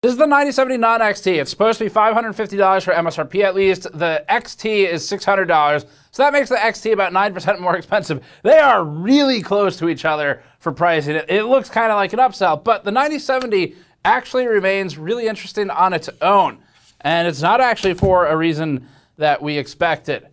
This is the 9070 non-XT. It's supposed to be $550 for MSRP at least. The XT is $600, so that makes the XT about 9% more expensive. They are really close to each other for pricing. It looks kind of like an upsell, but the 9070 actually remains really interesting on its own. And it's not actually for a reason that we expected.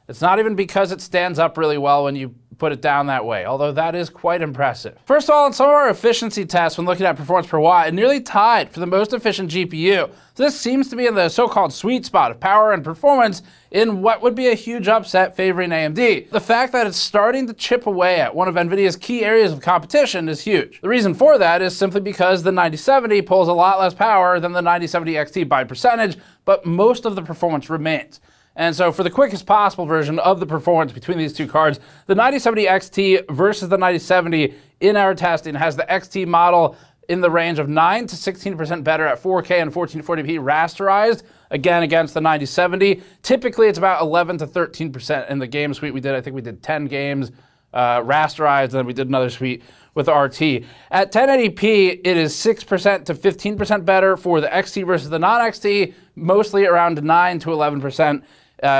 It's not even because it stands up really well when you put it down that way, although that is quite impressive. First of all, in some of our efficiency tests when looking at performance per watt, it nearly tied for the most efficient GPU. So this seems to be in the so-called sweet spot of power and performance in what would be a huge upset favoring AMD. The fact that it's starting to chip away at one of NVIDIA's key areas of competition is huge. The reason for that is simply because the 9070 pulls a lot less power than the 9070 XT by percentage, but most of the performance remains. And so for the quickest possible version of the performance between these two cards, the 9070 XT versus the 9070 in our testing has the XT model in the range of 9 to 16% better at 4K and 1440p rasterized, again against the 9070. Typically it's about 11 to 13% in the game suite we did. I think we did 10 games rasterized, and then we did another suite with RT. At 1080p, it is 6% to 15% better for the XT versus the non-XT, mostly around 9 to 11%.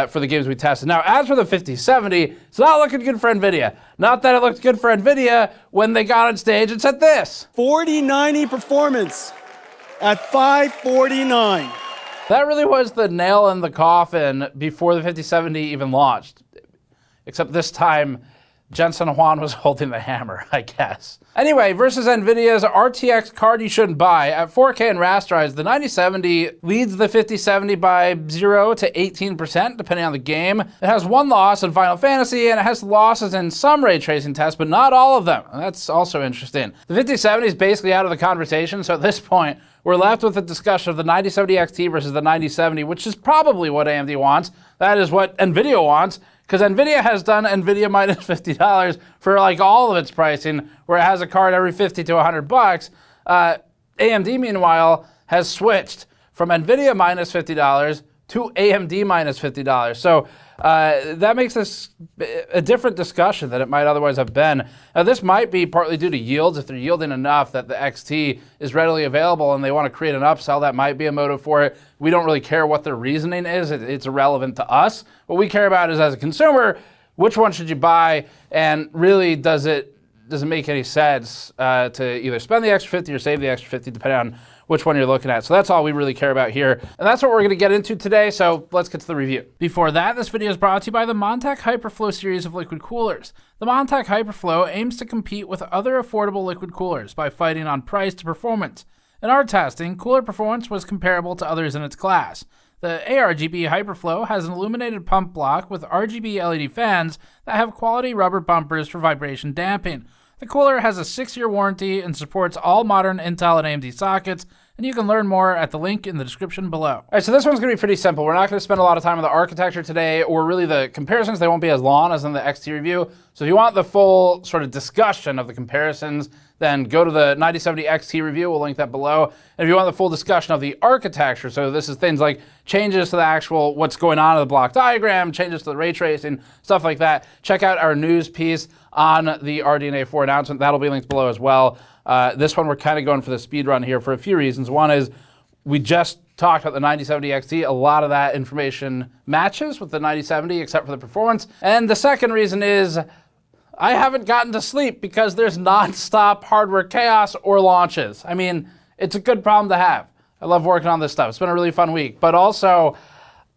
For the games we tested. Now, as for the 5070, it's not looking good for NVIDIA. Not that it looked good for NVIDIA when they got on stage and said this. 4090 performance at 549. That really was the nail in the coffin before the 5070 even launched. Except this time, Jensen Huang was holding the hammer, I guess. Anyway, versus NVIDIA's RTX card you shouldn't buy, at 4K and rasterized, the 9070 leads the 5070 by 0 to 18%, depending on the game. It has one loss in Final Fantasy, and it has losses in some ray tracing tests, but not all of them. That's also interesting. The 5070 is basically out of the conversation, so at this point, we're left with a discussion of the 9070 XT versus the 9070, which is probably what AMD wants. That is what NVIDIA wants, because NVIDIA has done NVIDIA minus $50 for like all of its pricing, where it has a card every 50 to 100 bucks. AMD, meanwhile, has switched from NVIDIA minus $50 to AMD minus $50. So that makes this a different discussion than it might otherwise have been. Now, this might be partly due to yields. If they're yielding enough that the XT is readily available and they want to create an upsell, that might be a motive for it. We don't really care what their reasoning is. It's irrelevant to us. What we care about is, as a consumer, which one should you buy, and really does it make any sense to either spend the extra 50 or save the extra 50, depending on which one you're looking at. So that's all we really care about here. And that's what we're going to get into today, so let's get to the review. Before that, this video is brought to you by the Montech Hyperflow series of liquid coolers. The Montech Hyperflow aims to compete with other affordable liquid coolers by fighting on price to performance. In our testing, cooler performance was comparable to others in its class. The ARGB Hyperflow has an illuminated pump block with RGB LED fans that have quality rubber bumpers for vibration damping. The cooler has a 6-year warranty and supports all modern Intel and AMD sockets, and you can learn more at the link in the description below. All right, so this one's gonna be pretty simple. We're not gonna spend a lot of time on the architecture today, or really the comparisons. They won't be as long as in the XT review. So if you want the full sort of discussion of the comparisons, then go to the 9070 XT review. We'll link that below. And if you want the full discussion of the architecture, so this is things like changes to the actual what's going on in the block diagram, changes to the ray tracing, stuff like that, check out our news piece on the RDNA 4 announcement. That'll be linked below as well. This one, we're kind of going for the speed run here for a few reasons. One is we just talked about the 9070 XT. A lot of that information matches with the 9070, except for the performance. And the second reason is I haven't gotten to sleep because there's non-stop hardware chaos or launches. I mean, it's a good problem to have. I love working on this stuff. It's been a really fun week, but also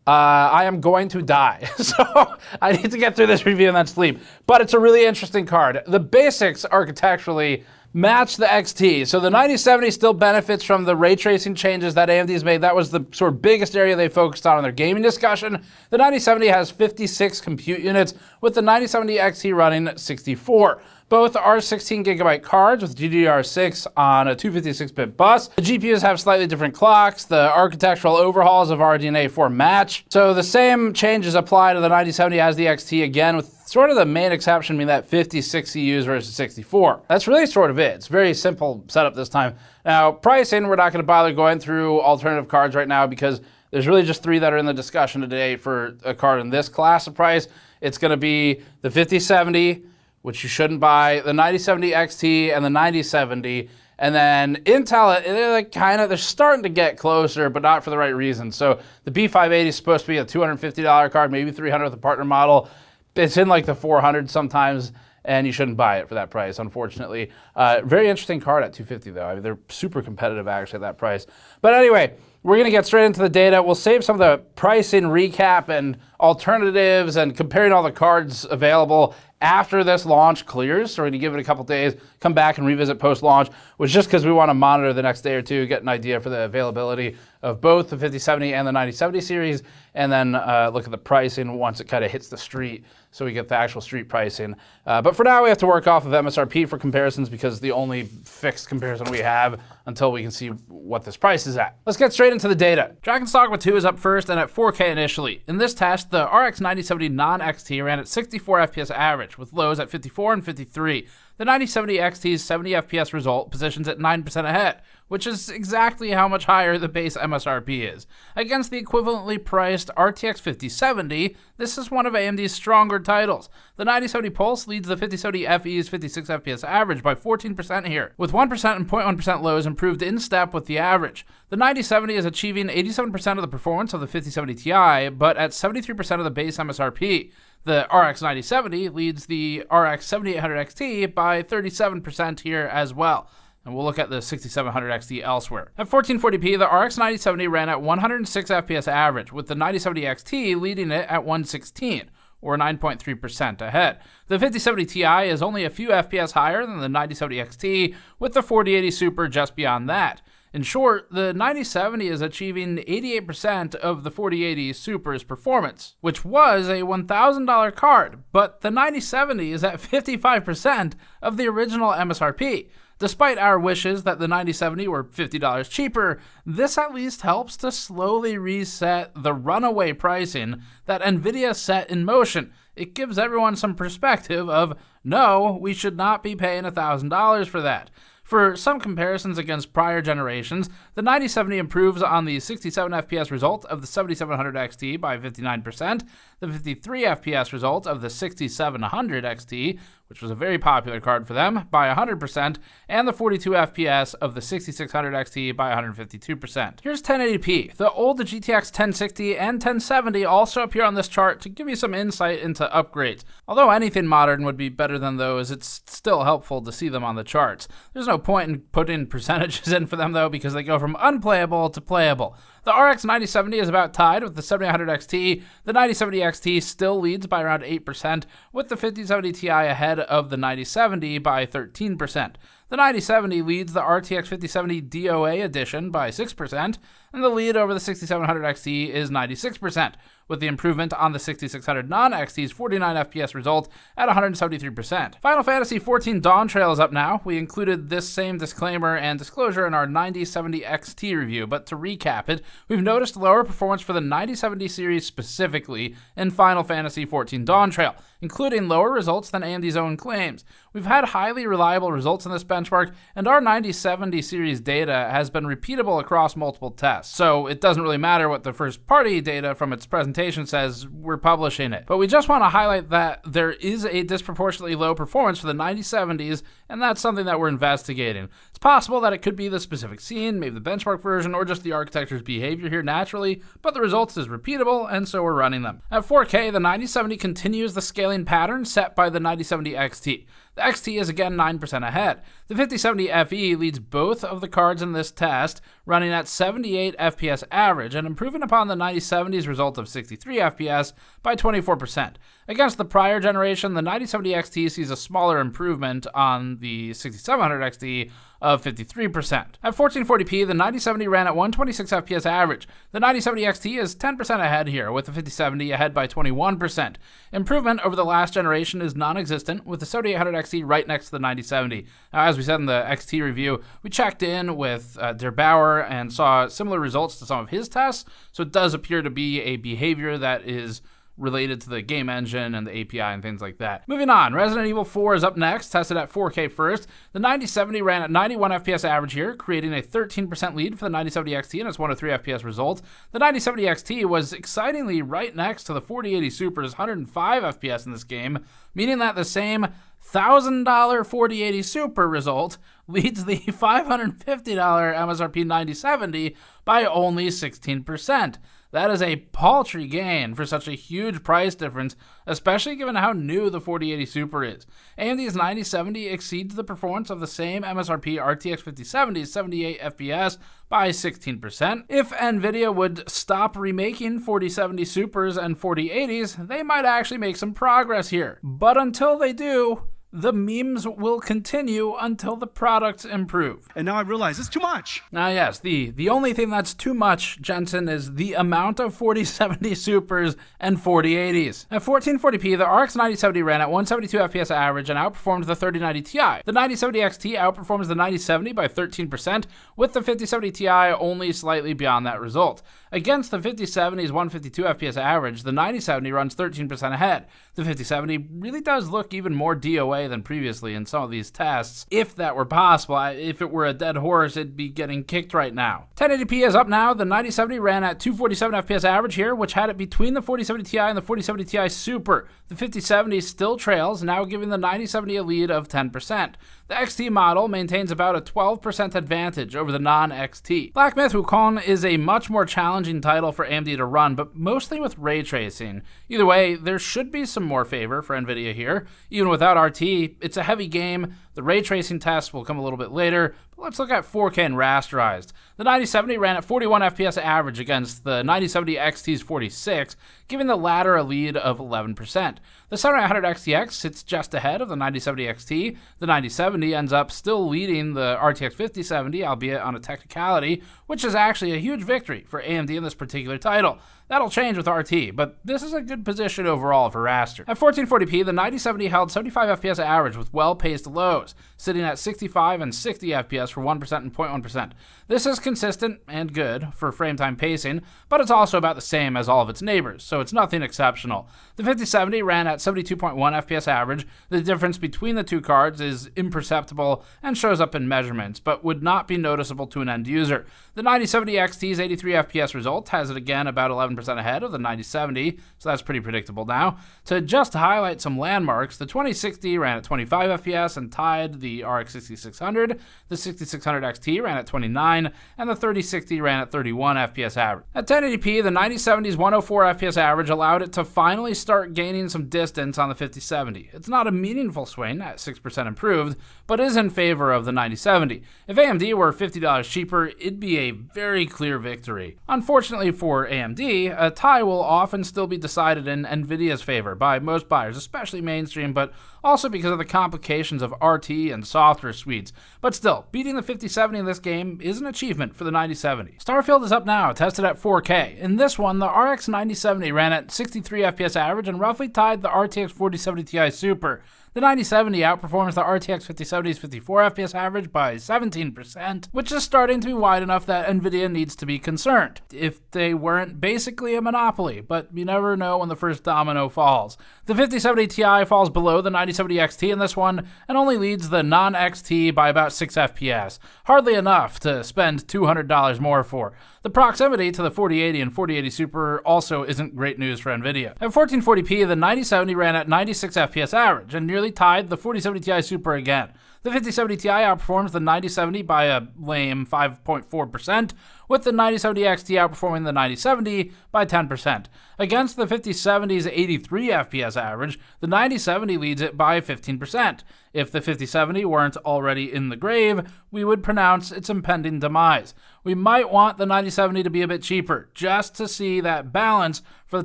I am going to die. So I need to get through this review and then sleep. But it's a really interesting card. The basics architecturally match the XT. So the 9070 still benefits from the ray tracing changes that AMD's made. That was the sort of biggest area they focused on in their gaming discussion. The 9070 has 56 compute units, with the 9070 XT running 64. Both are 16 gigabyte cards with GDDR6 on a 256-bit bus. The GPUs have slightly different clocks. The architectural overhauls of RDNA 4 match. So the same changes apply to the 9070 as the XT, again, with sort of the main exception being that 56 CUs versus 64. That's really sort of it. It's very simple setup this time. Now, pricing, we're not going to bother going through alternative cards right now because there's really just 3 that are in the discussion today for a card in this class of price. It's going to be the 5070, which you shouldn't buy, the 9070 XT, and the 9070. And then Intel, they're starting to get closer, but not for the right reason. So the B580 is supposed to be a $250 card, maybe $300 with the partner model. It's in like the 400 sometimes, and you shouldn't buy it for that price, unfortunately. Very interesting card at $250 though. I mean, they're super competitive actually at that price. But anyway, we're gonna get straight into the data. We'll save some of the pricing recap and alternatives and comparing all the cards available after this launch clears. So we're gonna give it a couple days, come back and revisit post-launch, which just because we wanna monitor the next day or two, get an idea for the availability of both the 5070 and the 9070 series, and then look at the pricing once it kind of hits the street, so we get the actual street pricing. But for now, we have to work off of MSRP for comparisons because it's the only fixed comparison we have until we can see what this price is at. Let's get straight into the data. Dragon's Dogma 2 is up first and at 4K initially. In this test, the RX 9070 non-XT ran at 64 FPS average, with lows at 54 and 53. The 9070 XT's 70 FPS result positions it 9% ahead, which is exactly how much higher the base MSRP is. Against the equivalently priced RTX 5070, this is one of AMD's stronger titles. The 9070 Pulse leads the 5070 FE's 56 FPS average by 14% here, with 1% and 0.1% lows improved in step with the average. The 9070 is achieving 87% of the performance of the 5070 Ti, but at 73% of the base MSRP. The RX 9070 leads the RX 7800 XT by 37% here as well. And we'll look at the 6700 XT elsewhere. At 1440p, the RX 9070 ran at 106 FPS average, with the 9070 XT leading it at 116, or 9.3% ahead. The 5070 Ti is only a few FPS higher than the 9070 XT, with the 4080 Super just beyond that. In short, the 9070 is achieving 88% of the 4080 Super's performance, which was a $1,000 card, but the 9070 is at 55% of the original MSRP. Despite our wishes that the 9070 were $50 cheaper, this at least helps to slowly reset the runaway pricing that NVIDIA set in motion. It gives everyone some perspective of, no, we should not be paying $1,000 for that. For some comparisons against prior generations, the 9070 improves on the 67 FPS result of the 7700 XT by 59%, the 53 FPS result of the 6700 XT, which was a very popular card for them, by 100%, and the 42 FPS of the 6600 XT by 152%. Here's 1080p. The old GTX 1060 and 1070 also appear on this chart to give you some insight into upgrades. Although anything modern would be better than those, it's still helpful to see them on the charts. There's no point in putting percentages in for them though, because they go from unplayable to playable. The RX 9070 is about tied with the 7800 XT. The 9070 XT still leads by around 8%, with the 5070 Ti ahead of the 9070 by 13%. The 9070 leads the RTX 5070 DOA edition by 6%, and the lead over the 6700 XT is 96%, with the improvement on the 6600 non-XT's 49 FPS result at 173%. Final Fantasy XIV Dawntrail is up now. We included this same disclaimer and disclosure in our 9070 XT review, but to recap it, we've noticed lower performance for the 9070 series specifically in Final Fantasy XIV Dawntrail, including lower results than AMD's own claims. We've had highly reliable results in this benchmark, and our 9070 series data has been repeatable across multiple tests, so it doesn't really matter what the first-party data from its presentation says, we're publishing it. But we just want to highlight that there is a disproportionately low performance for the 9070s, and that's something that we're investigating. It's possible that it could be the specific scene, maybe the benchmark version, or just the architecture's behavior here naturally, but the results is repeatable, and so we're running them. At 4K, the 9070 continues the scaling pattern set by the 9070 XT. The XT is again 9% ahead. The 5070 FE leads both of the cards in this test, running at 78 FPS average and improving upon the 9070's result of 63 FPS by 24%. Against the prior generation, the 9070 XT sees a smaller improvement on the 6700 XT of 53%. At 1440p, the 9070 ran at 126 FPS average. The 9070 XT is 10% ahead here, with the 5070 ahead by 21%. Improvement over the last generation is non-existent, with the 7800 XT right next to the 9070. Now, as we said in the XT review, we checked in with Der Bauer and saw similar results to some of his tests, so it does appear to be a behavior that is related to the game engine and the API and things like that. Moving on, Resident Evil 4 is up next, tested at 4K first. The 9070 ran at 91 FPS average here, creating a 13% lead for the 9070 XT in its 103 FPS result. The 9070 XT was excitingly right next to the 4080 Super's 105 FPS in this game, meaning that the same $1,000 4080 Super result leads the $550 MSRP 9070 by only 16%. That is a paltry gain for such a huge price difference, especially given how new the 4080 Super is. AMD's 9070 exceeds the performance of the same MSRP RTX 5070's 78 FPS by 16%. If NVIDIA would stop remaking 4070 Supers and 4080s, they might actually make some progress here. But until they do, the memes will continue until the products improve. And now I realize it's too much. Now, yes, the only thing that's too much, Jensen, is the amount of 4070 Supers and 4080s. At 1440p, the RX 9070 ran at 172 FPS average and outperformed the 3090 Ti. The 9070 XT outperforms the 9070 by 13%, with the 5070 Ti only slightly beyond that result. Against the 5070's 152 FPS average, the 9070 runs 13% ahead. The 5070 really does look even more DOA than previously in some of these tests. If that were possible, if it were a dead horse, it'd be getting kicked right now. 1080p is up now. The 9070 ran at 247 FPS average here, which had it between the 4070 Ti and the 4070 Ti Super. The 5070 still trails, now giving the 9070 a lead of 10%. The XT model maintains about a 12% advantage over the non-XT. Black Myth Wukong is a much more challenging title for AMD to run, but mostly with ray tracing. Either way, there should be some more favor for NVIDIA here. Even without RT, it's a heavy game. The ray tracing tests will come a little bit later, but let's look at 4K and rasterized. The 9070 ran at 41 FPS average against the 9070 XT's 46, giving the latter a lead of 11%. The 7900 XTX sits just ahead of the 9070 XT. The 9070 ends up still leading the RTX 5070, albeit on a technicality, which is actually a huge victory for AMD in this particular title. That'll change with RT, but this is a good position overall for raster. At 1440p, the 9070 held 75 FPS average with well-paced lows, sitting at 65 and 60 FPS for 1% and 0.1%. This is consistent and good for frame time pacing, but it's also about the same as all of its neighbors, so it's nothing exceptional. The 5070 ran at 72.1 FPS average. The difference between the two cards is imperceptible and shows up in measurements, but would not be noticeable to an end user. The 9070 XT's 83 FPS result has it again about 11% ahead of the 9070, so that's pretty predictable now. To just highlight some landmarks, the 2060 ran at 25 FPS and tied the RX 6600, the 6600 XT ran at 29, and the 3060 ran at 31 FPS average. At 1080p, the 9070's 104 FPS average allowed it to finally start gaining some distance on the 5070. It's not a meaningful swing at 6% improved, but is in favor of the 9070. If AMD were $50 cheaper, it'd be a very clear victory. Unfortunately for AMD, a tie will often still be decided in NVIDIA's favor by most buyers, especially mainstream, but also because of the complications of RT and software suites. But still, beating the 5070 in this game is an achievement for the 9070. Starfield is up now, tested at 4K. In this one, the RX 9070 ran at 63 FPS average and roughly tied the RTX 4070 Ti Super. The 9070 outperforms the RTX 5070's 54 FPS average by 17%, which is starting to be wide enough that NVIDIA needs to be concerned, if they weren't basically a monopoly, but you never know when the first domino falls. The 5070 Ti falls below the 9070 XT in this one, and only leads the non-XT by about 6 FPS, hardly enough to spend $200 more for. The proximity to the 4080 and 4080 Super also isn't great news for NVIDIA. At 1440p, the 9070 ran at 96 FPS average, and nearly tied the 4070 Ti Super again. The 5070 Ti outperforms the 9070 by a lame 5.4%, with the 9070 XT outperforming the 9070 by 10%. Against the 5070's 83 FPS average, the 9070 leads it by 15%. If the 5070 weren't already in the grave, we would pronounce its impending demise. We might want the 9070 to be a bit cheaper, just to see that balance for the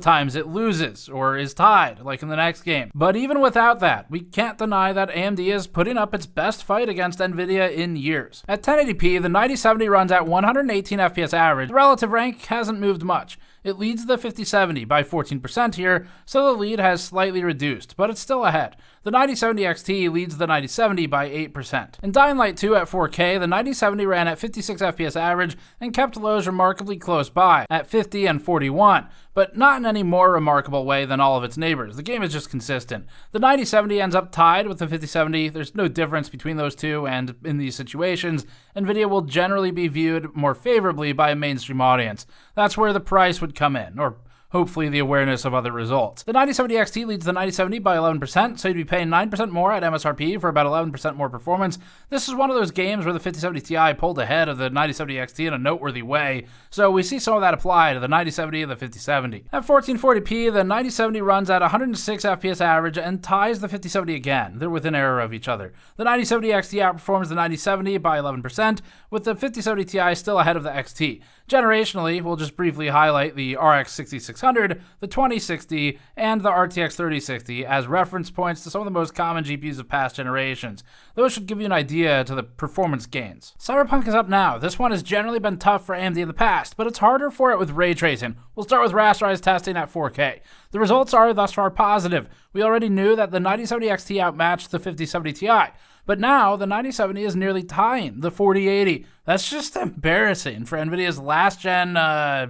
times it loses, or is tied, like in the next game. But even without that, we can't deny that AMD is putting up its best fight against NVIDIA in years. At 1080p, the 9070 runs at 118 FPS average. The relative rank hasn't moved much. It leads the 5070 by 14% here, so the lead has slightly reduced, but it's still ahead. The 9070 XT leads the 9070 by 8%. In Dying Light 2 at 4K, the 9070 ran at 56 FPS average and kept lows remarkably close by, at 50 and 41, but not in any more remarkable way than all of its neighbors. The game is just consistent. The 9070 ends up tied with the 5070. There's no difference between those two, and in these situations, NVIDIA will generally be viewed more favorably by a mainstream audience. That's where the price would come in, or hopefully the awareness of other results. The 9070 XT leads the 9070 by 11%, so you'd be paying 9% more at MSRP for about 11% more performance. This is one of those games where the 5070 Ti pulled ahead of the 9070 XT in a noteworthy way, so we see some of that apply to the 9070 and the 5070. At 1440p, the 9070 runs at 106 FPS average and ties the 5070 again. They're within error of each other. The 9070 XT outperforms the 9070 by 11%, with the 5070 Ti still ahead of the XT. Generationally, we'll just briefly highlight the RX 6600, the 2060, and the RTX 3060 as reference points to some of the most common GPUs of past generations. Those should give you an idea to the performance gains. Cyberpunk is up now. This one has generally been tough for AMD in the past, but it's harder for it with ray tracing. We'll start with rasterized testing at 4K. The results are thus far positive. We already knew that the 9070 XT outmatched the 5070 Ti. But now, the 9070 is nearly tying the 4080. That's just embarrassing for NVIDIA's last-gen, I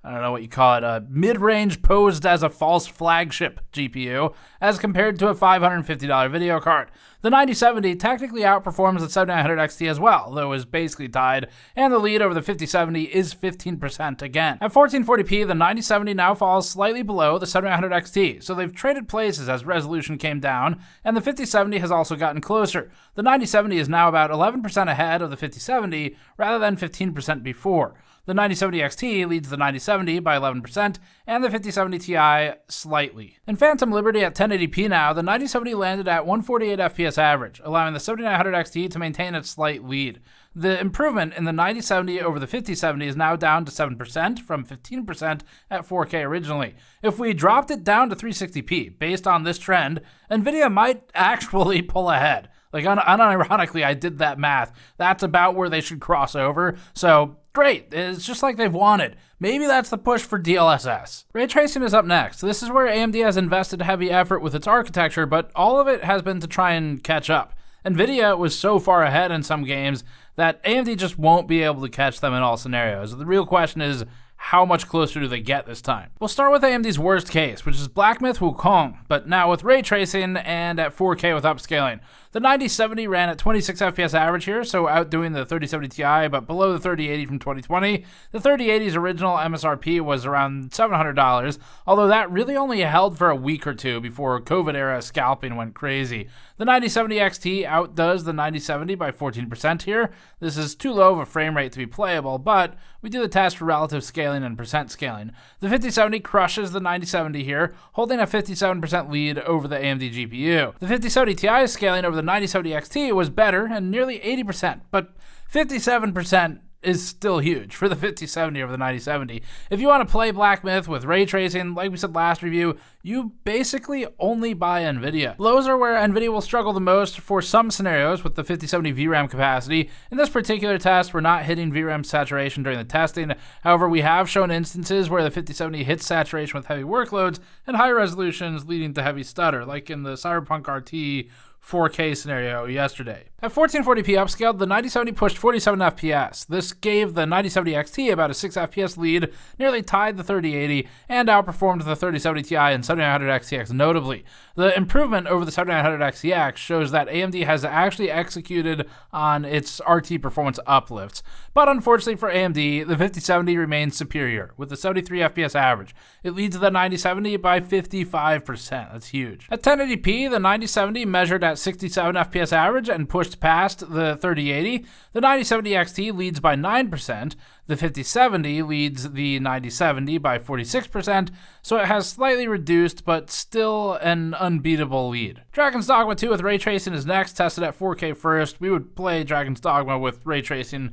don't know what you call it, mid-range posed as a false flagship GPU, as compared to a $550 video card. The 9070 technically outperforms the 7900 XT as well, though is basically tied, and the lead over the 5070 is 15% again. At 1440p, the 9070 now falls slightly below the 7900 XT, so they've traded places as resolution came down, and the 5070 has also gotten closer. The 9070 is now about 11% ahead of the 5070, rather than 15% before. The 9070 XT leads the 9070 by 11%, and the 5070 Ti slightly. In Phantom Liberty at 1080p now, the 9070 landed at 148 FPS average, allowing the 7900 XT to maintain its slight lead. The improvement in the 9070 over the 5070 is now down to 7% from 15% at 4K originally. If we dropped it down to 360p, based on this trend, NVIDIA might actually pull ahead. Like, unironically, I did that math. That's about where they should cross over, so great, it's just like they've wanted. Maybe that's the push for DLSS. Ray tracing is up next. This is where AMD has invested heavy effort with its architecture, but all of it has been to try and catch up. NVIDIA was so far ahead in some games that AMD just won't be able to catch them in all scenarios. The real question is, how much closer do they get this time? We'll start with AMD's worst case, which is Black Myth Wukong, but now with ray tracing and at 4K with upscaling. The 9070 ran at 26 FPS average here, so outdoing the 3070 Ti, but below the 3080 from 2020. The 3080's original MSRP was around $700, although that really only held for a week or two before COVID-era scalping went crazy. The 9070 XT outdoes the 9070 by 14% here. This is too low of a frame rate to be playable, but we do the test for relative scaling and percent scaling. The 5070 crushes the 9070 here, holding a 57% lead over the AMD GPU. The 5070 Ti scaling over the 9070 XT was better and nearly 80%, but 57% is still huge for the 5070 over the 9070. If you want to play Black Myth with ray tracing, like we said last review, you basically only buy NVIDIA. Lows are where NVIDIA will struggle the most for some scenarios with the 5070 VRAM capacity. In this particular test, we're not hitting VRAM saturation during the testing. However, we have shown instances where the 5070 hits saturation with heavy workloads and high resolutions leading to heavy stutter, like in the Cyberpunk RT 4K scenario yesterday. At 1440p upscaled, the 9070 pushed 47 FPS. This gave the 9070 XT about a 6 FPS lead, nearly tied the 3080, and outperformed the 3070 Ti and 7900 XTX notably. The improvement over the 7900 XTX shows that AMD has actually executed on its RT performance uplifts. But unfortunately for AMD, the 5070 remains superior, with a 73 FPS average. It leads the 9070 by 55%. That's huge. At 1080p, the 9070 measured at 67 FPS average and pushed past the 3080. The 9070 XT leads by 9%. The 5070 leads the 9070 by 46%, so it has slightly reduced but still an unbeatable lead. Dragon's Dogma 2 with ray tracing is next, tested at 4K first. We would play Dragon's Dogma with ray tracing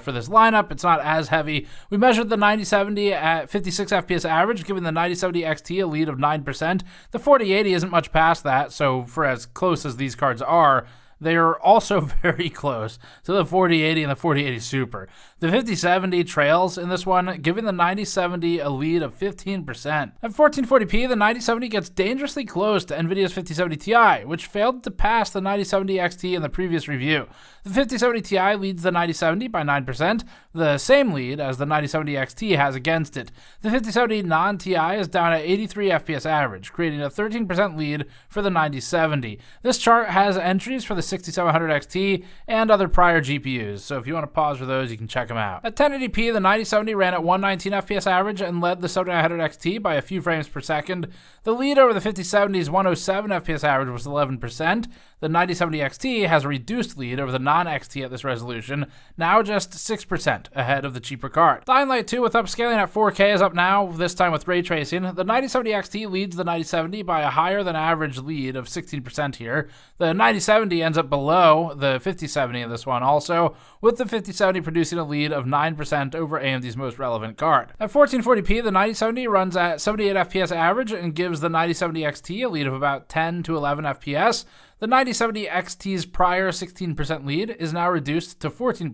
for this lineup. It's not as heavy. We measured the 9070 at 56 FPS average, giving the 9070 XT a lead of 9%. The 4080 isn't much past that, so for as close as these cards are, they are also very close to the 4080 and the 4080 Super. The 5070 trails in this one, giving the 9070 a lead of 15%. At 1440p, the 9070 gets dangerously close to NVIDIA's 5070 Ti, which failed to pass the 9070 XT in the previous review. The 5070 Ti leads the 9070 by 9%, the same lead as the 9070 XT has against it. The 5070 non-Ti is down at 83 FPS average, creating a 13% lead for the 9070. This chart has entries for the 6700 XT and other prior GPUs, so if you want to pause for those, you can check them out. At 1080p, the 9070 ran at 119 FPS average and led the 7900 XT by a few frames per second. The lead over the 5070's 107 FPS average was 11%. The 9070 XT has a reduced lead over the non-XT at this resolution, now just 6% ahead of the cheaper card. Dying Light 2 with upscaling at 4K is up now, this time with ray tracing. The 9070 XT leads the 9070 by a higher than average lead of 16% here. The 9070 ends up below the 5070 in this one also, with the 5070 producing a lead of 9% over AMD's most relevant card. At 1440p, the 9070 runs at 78 FPS average and gives the 9070 XT a lead of about 10 to 11 FPS. The 9070 XT's prior 16% lead is now reduced to 14%.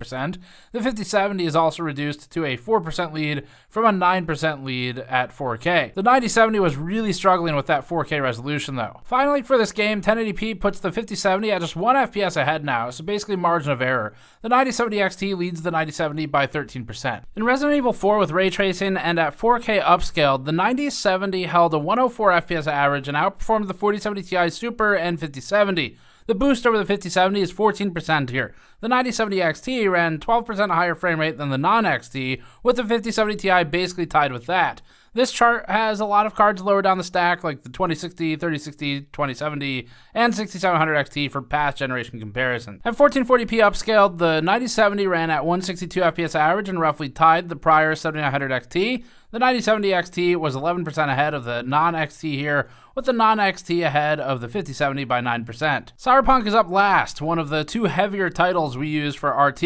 The 5070 is also reduced to a 4% lead from a 9% lead at 4K. The 9070 was really struggling with that 4K resolution though. Finally, for this game, 1080p puts the 5070 at just 1 FPS ahead now, so basically margin of error. The 9070 XT leads the 9070 by 13%. In Resident Evil 4 with ray tracing and at 4K upscaled, the 9070 held a 104 FPS average and outperformed the 4070 Ti Super and 5070. The boost over the 5070 is 14% here. The 9070 XT ran 12% higher frame rate than the non-XT, with the 5070 Ti basically tied with that. This chart has a lot of cards lower down the stack, like the 2060, 3060, 2070, and 6700 XT for past generation comparison. At 1440p upscaled, the 9070 ran at 162 FPS average and roughly tied the prior 7900 XT. The 9070 XT was 11% ahead of the non-XT here, with the non-XT ahead of the 5070 by 9%. Cyberpunk is up last, one of the two heavier titles we use for RT.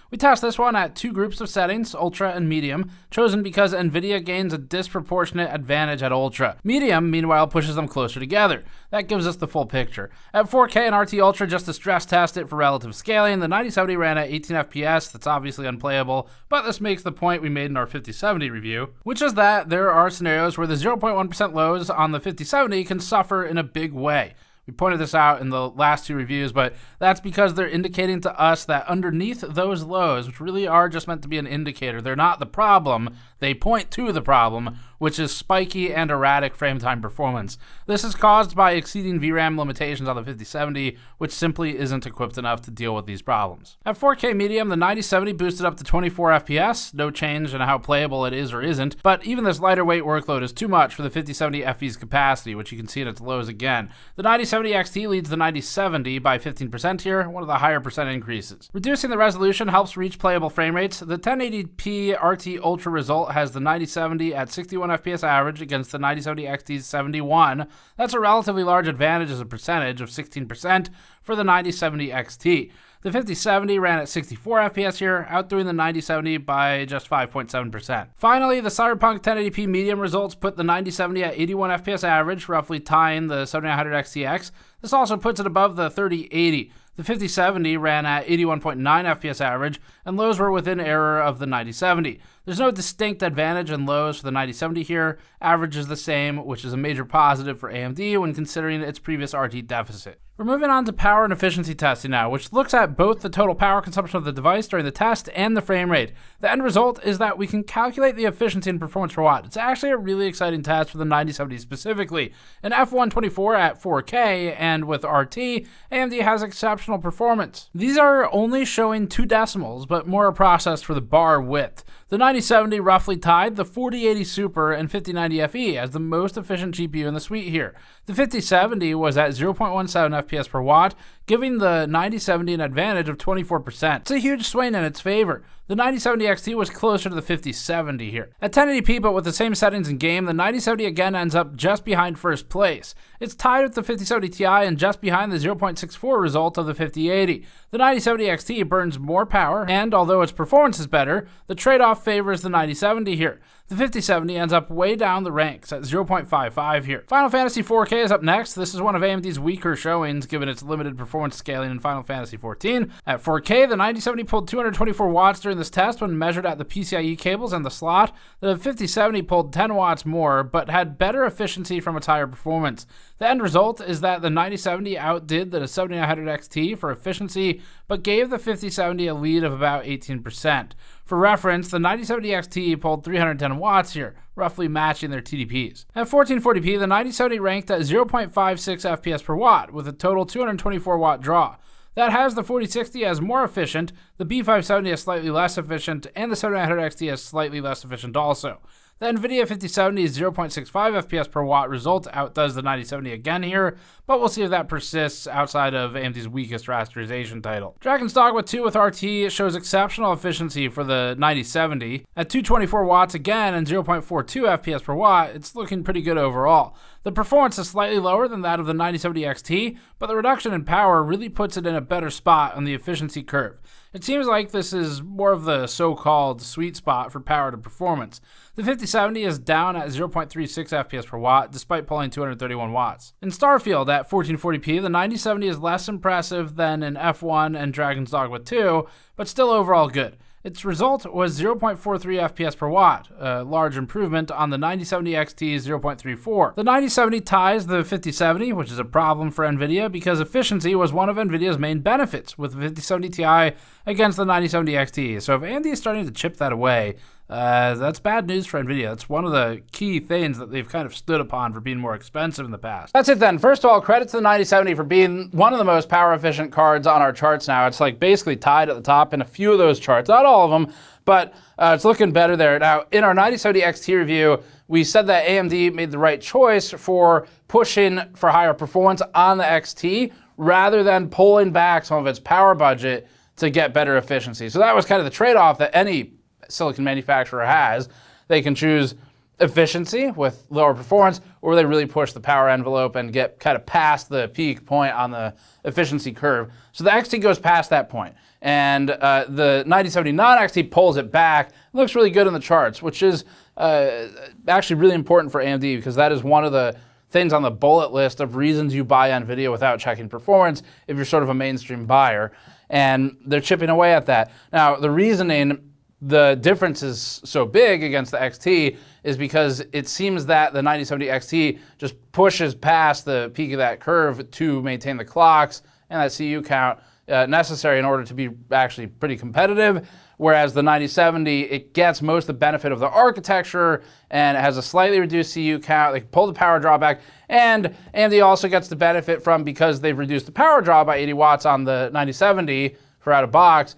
We test this one at two groups of settings, Ultra and Medium, chosen because NVIDIA gains a disproportionate advantage at Ultra. Medium, meanwhile, pushes them closer together. That gives us the full picture. At 4K and RT Ultra, just to stress test it for relative scaling, the 9070 ran at 18 FPS, that's obviously unplayable, but this makes the point we made in our 5070 review, which is that there are scenarios where the 0.1% lows on the 5070 can suffer in a big way. We pointed this out in the last two reviews, but that's because they're indicating to us that underneath those lows, which really are just meant to be an indicator, they're not the problem, they point to the problem, which is spiky and erratic frame time performance. This is caused by exceeding VRAM limitations on the 5070, which simply isn't equipped enough to deal with these problems. At 4K medium, the 9070 boosted up to 24 FPS, no change in how playable it is or isn't, but even this lighter weight workload is too much for the 5070 FE's capacity, which you can see in its lows again. The 9070 XT leads the 9070 by 15% here, one of the higher percent increases. Reducing the resolution helps reach playable frame rates. The 1080p RT Ultra result has the 9070 at 61 FPS average against the 9070 XT's 71. That's a relatively large advantage as a percentage of 16% for the 9070 XT. The 5070 ran at 64 FPS here, outdoing the 9070 by just 5.7%. Finally, the Cyberpunk 1080p medium results put the 9070 at 81 FPS average, roughly tying the 7900 XTX. This also puts it above the 3080. The 5070 ran at 81.9 FPS average, and lows were within error of the 9070. There's no distinct advantage in lows for the 9070 here. Average is the same, which is a major positive for AMD when considering its previous RT deficit. We're moving on to power and efficiency testing now, which looks at both the total power consumption of the device during the test and the frame rate. The end result is that we can calculate the efficiency and performance per watt. It's actually a really exciting test for the 9070 specifically. In F124 at 4K and with RT, AMD has exceptional performance. These are only showing 2 decimals, but more are processed for the bar width. The 9070 roughly tied the 4080 Super and 5090 FE as the most efficient GPU in the suite here. The 5070 was at 0.17 FPS per watt, giving the 9070 an advantage of 24%. It's a huge swing in its favor. The 9070 XT was closer to the 5070 here. At 1080p, but with the same settings in game, the 9070 again ends up just behind first place. It's tied with the 5070 Ti and just behind the 0.64 result of the 5080. The 9070 XT burns more power, and although its performance is better, the trade-off favors the 9070 here. The 5070 ends up way down the ranks at 0.55 here. Final Fantasy 4K is up next. This is one of AMD's weaker showings given its limited performance scaling in Final Fantasy 14. At 4K, the 9070 pulled 224 watts during during this test when measured at the PCIe cables and the slot. The 5070 pulled 10 watts more, but had better efficiency from its higher performance. The end result is that the 9070 outdid the 7900 XT for efficiency, but gave the 5070 a lead of about 18%. For reference, the 9070 XT pulled 310 watts here, roughly matching their TDPs. At 1440p, the 9070 ranked at 0.56 FPS per watt, with a total 224 watt draw. That has the 4060 as more efficient, the B570 as slightly less efficient, and the 7900 XT as slightly less efficient also. The NVIDIA 5070's 0.65 FPS per watt result outdoes the 9070 again here, but we'll see if that persists outside of AMD's weakest rasterization title. Dragon's Dogma 2 with RT shows exceptional efficiency for the 9070. At 224 watts again and 0.42 FPS per watt, it's looking pretty good overall. The performance is slightly lower than that of the 9070 XT, but the reduction in power really puts it in a better spot on the efficiency curve. It seems like this is more of the so-called sweet spot for power to performance. The 5070 is down at 0.36 FPS per watt, despite pulling 231 watts. In Starfield at 1440p, the 9070 is less impressive than in F1 and Dragon's Dogma 2, but still overall good. Its result was 0.43 FPS per watt, a large improvement on the 9070 XT's 0.34. The 9070 ties the 5070, which is a problem for NVIDIA because efficiency was one of NVIDIA's main benefits with the 5070 Ti against the 9070 XT. So if AMD is starting to chip that away, that's bad news for NVIDIA. That's one of the key things that they've kind of stood upon for being more expensive in the past. That's it then. First of all, credit to the 9070 for being one of the most power efficient cards on our charts now. It's like basically tied at the top in a few of those charts. Not all of them, but it's looking better there. Now, in our 9070 XT review, we said that AMD made the right choice for pushing for higher performance on the XT rather than pulling back some of its power budget to get better efficiency. So that was kind of the trade-off that any silicon manufacturer has. They can choose efficiency with lower performance, or they really push the power envelope and get kind of past the peak point on the efficiency curve. So the XT goes past that point, and the 9070 non-XT pulls it back. It looks really good in the charts, which is actually really important for AMD because that is one of the things on the bullet list of reasons you buy NVIDIA without checking performance if you're sort of a mainstream buyer, and they're chipping away at that. Now, the reasoning the difference is so big against the XT is because it seems that the 9070 XT just pushes past the peak of that curve to maintain the clocks and that CU count necessary in order to be actually pretty competitive, whereas the 9070, it gets most of the benefit of the architecture and it has a slightly reduced CU count. They can pull the power draw back, and AMD also gets the benefit from, because they've reduced the power draw by 80 watts on the 9070 for out of box,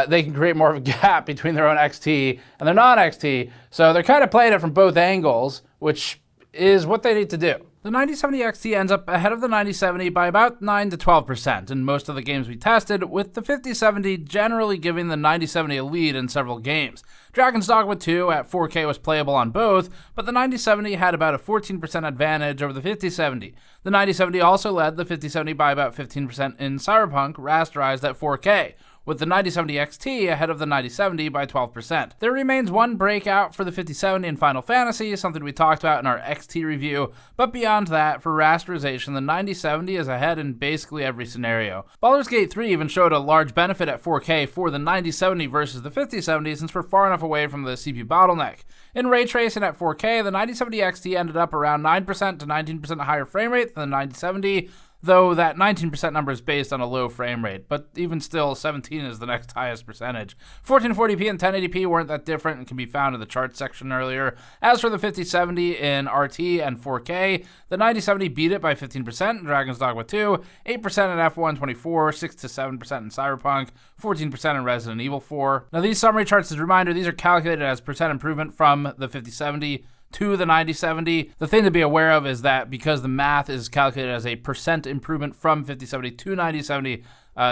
they can create more of a gap between their own XT and their non-XT. So they're kind of playing it from both angles, which is what they need to do. The 9070 XT ends up ahead of the 9070 by about 9 to 12% in most of the games we tested, with the 5070 generally giving the 9070 a lead in several games. Dragon's Dogma 2 at 4K was playable on both, but the 9070 had about a 14% advantage over the 5070. The 9070 also led the 5070 by about 15% in Cyberpunk, rasterized at 4K, with the 9070 XT ahead of the 9070 by 12%. There remains one breakout for the 5070 in Final Fantasy, something we talked about in our XT review, but beyond that, for rasterization, the 9070 is ahead in basically every scenario. Baldur's Gate 3 even showed a large benefit at 4K for the 9070 versus the 5070 since we're far enough away from the CPU bottleneck. In ray tracing at 4K, the 9070 XT ended up around 9% to 19% higher frame rate than the 9070, though that 19% number is based on a low frame rate, but even still, 17 is the next highest percentage. 1440p and 1080p weren't that different and can be found in the charts section earlier. As for the 5070 in RT and 4K, the 9070 beat it by 15% in Dragon's Dogma 2, 8% in F1 24, 6 to 7% in Cyberpunk, 14% in Resident Evil 4. Now these summary charts, as a reminder, these are calculated as percent improvement from the 5070 to the 9070. The thing to be aware of is that because the math is calculated as a percent improvement from 5070 to 9070,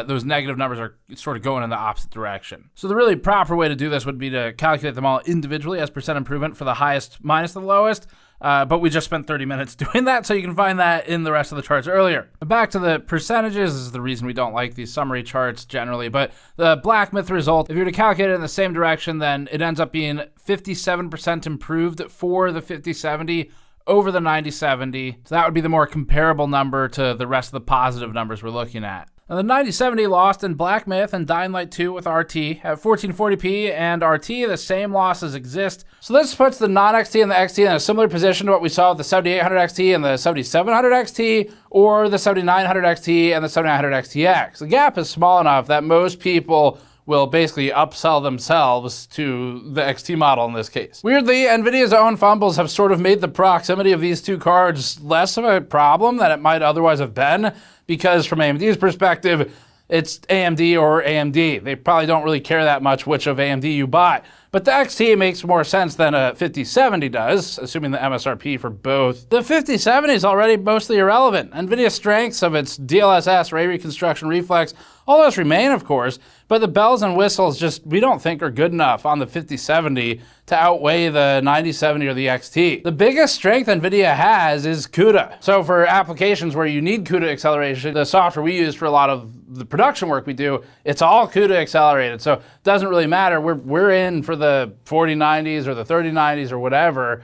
those negative numbers are sort of going in the opposite direction. So the really proper way to do this would be to calculate them all individually as percent improvement for the highest minus the lowest, but we just spent 30 minutes doing that, so you can find that in the rest of the charts earlier. Back to the percentages. This is the reason we don't like these summary charts generally, but the Black Myth result, if you were to calculate it in the same direction, then it ends up being 57% improved for the 5070 over the 9070. So that would be the more comparable number to the rest of the positive numbers we're looking at. Now, the 9070 lost in Black Myth and Dying Light 2 with RT. At 1440p and RT, the same losses exist. So this puts the non-XT and the XT in a similar position to what we saw with the 7800 XT and the 7700 XT, or the 7900 XT and the 7900 XTX. The gap is small enough that most people will basically upsell themselves to the XT model in this case. Weirdly, NVIDIA's own fumbles have sort of made the proximity of these two cards less of a problem than it might otherwise have been, because from AMD's perspective, it's AMD or AMD. They probably don't really care that much which of AMD you buy. But the XT makes more sense than a 5070 does, assuming the MSRP for both. The 5070 is already mostly irrelevant. NVIDIA's strengths of its DLSS, ray reconstruction, reflex, all those remain, of course, but the bells and whistles just, we don't think are good enough on the 5070 to outweigh the 9070 or the XT. The biggest strength NVIDIA has is CUDA. So for applications where you need CUDA acceleration, the software we use for a lot of the production work we do, it's all CUDA accelerated. So it doesn't really matter. We're in for the 4090s or the 3090s or whatever,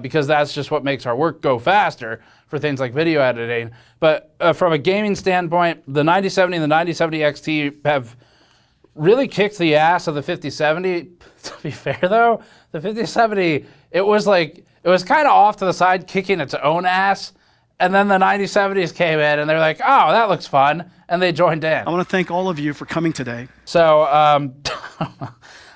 because that's just what makes our work go faster for things like video editing. But from a gaming standpoint, the 9070 and the 9070 XT have really kicked the ass of the 5070. To be fair though, the 5070, it was kind of off to the side kicking its own ass. And then the 9070s came in and they're like, oh, that looks fun. And they joined in. I want to thank all of you for coming today. So,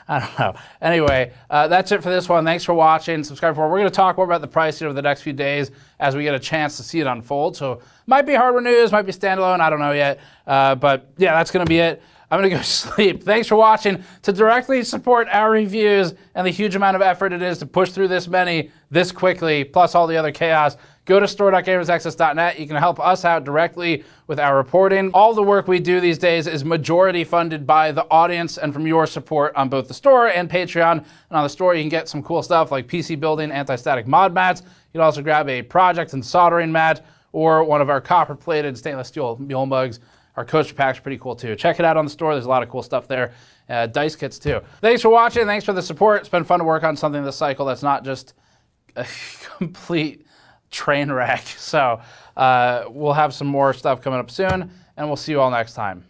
I don't know. Anyway, that's it for this one. Thanks for watching. Subscribe for more. We're going to talk more about the pricing over the next few days as we get a chance to see it unfold. So might be hardware news, might be standalone. I don't know yet. But yeah, that's going to be it. I'm going to go sleep. Thanks for watching. To directly support our reviews and the huge amount of effort it is to push through this many this quickly, plus all the other chaos, go to store.gamersaccess.net. You can help us out directly with our reporting. All the work we do these days is majority funded by the audience and from your support on both the store and Patreon. And on the store, you can get some cool stuff like PC building, anti-static mod mats. You can also grab a project and soldering mat or one of our copper-plated stainless steel mule mugs. Our coaster pack's pretty cool too. Check it out on the store. There's a lot of cool stuff there. Dice kits too. Thanks for watching. Thanks for the support. It's been fun to work on something this cycle that's not just a complete train wreck. So we'll have some more stuff coming up soon, and we'll see you all next time.